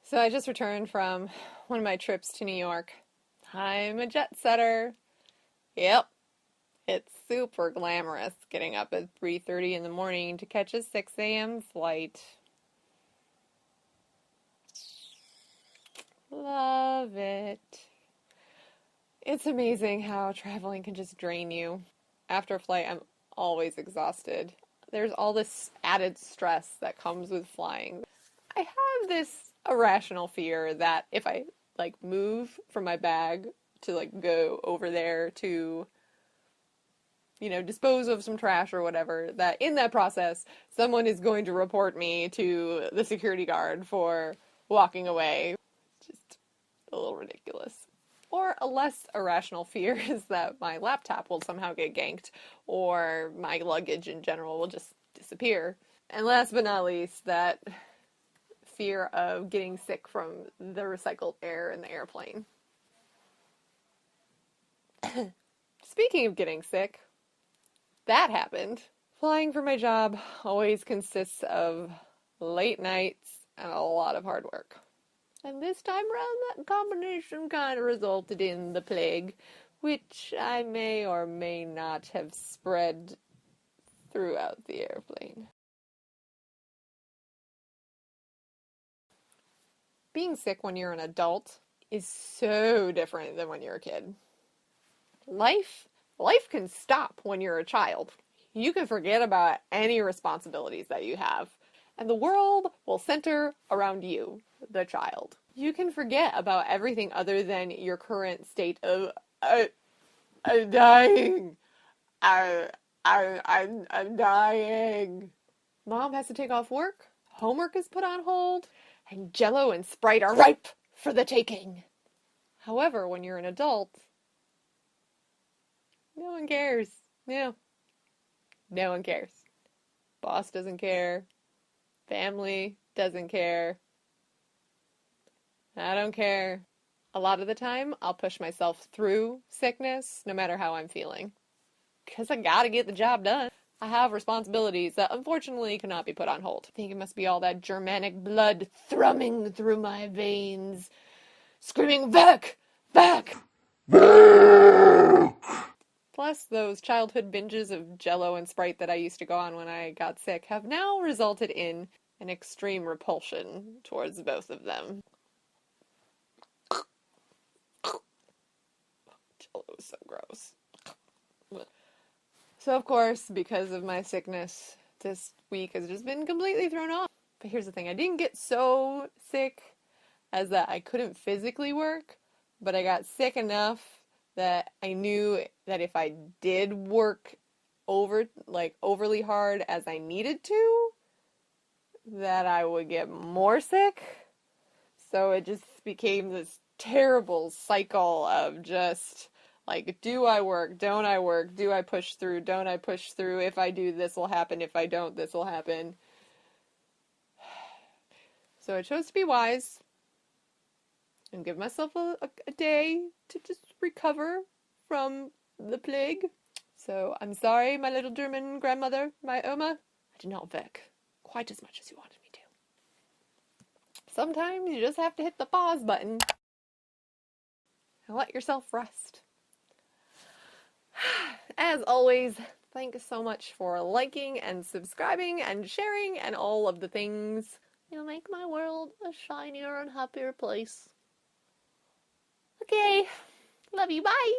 So I just returned from one of my trips to New York. I'm a jet setter. Yep, it's super glamorous getting up at 3:30 in the morning to catch a 6 a.m. flight. Love it. It's amazing how traveling can just drain you. After a flight, I'm always exhausted. There's all this added stress that comes with flying. I have this irrational fear that if I move from my bag to go over there to dispose of some trash or whatever, that in that process someone is going to report me to the security guard for walking away. Just a little ridiculous. Or a less irrational fear is that my laptop will somehow get ganked or my luggage in general will just disappear. And last but not least, that fear of getting sick from the recycled air in the airplane. Speaking of getting sick, that happened. Flying for my job always consists of late nights and a lot of hard work. And this time around, that combination kind of resulted in the plague, which I may or may not have spread throughout the airplane. Being sick when you're an adult is so different than when you're a kid. Life life can stop when you're a child. You can forget about any responsibilities that you have, and the world will center around you, the child. You can forget about everything other than your current state of I'm dying. I'm dying. Mom has to take off work. Homework is put on hold, and Jello and Sprite are ripe for the taking. However, when you're an adult, no one cares. No, no one cares. Boss doesn't care. Family doesn't care. I don't care. A lot of the time, I'll push myself through sickness no matter how I'm feeling. Because I gotta get the job done. I have responsibilities that unfortunately cannot be put on hold. I think it must be all that Germanic blood thrumming through my veins, screaming, "Back! Back!" Plus, those childhood binges of Jello and Sprite that I used to go on when I got sick have now resulted in an extreme repulsion towards both of them. Jello is so gross. So, of course, because of my sickness, this week has just been completely thrown off. But here's the thing, I didn't get so sick as that I couldn't physically work, but I got sick enough that I knew that if I did work overly hard as I needed to, that I would get more sick. So it just became this terrible cycle of just do I work? Don't I work? Do I push through? Don't I push through? If I do, this will happen. If I don't, this will happen. So I chose to be wise and give myself a day to just recover from the plague. So I'm sorry, my little German grandmother, my Oma. I did not work quite as much as you wanted me to. Sometimes you just have to hit the pause button and let yourself rest. As always, thank you so much for liking and subscribing and sharing and all of the things. You make my world a shinier and happier place. Okay, love you, bye!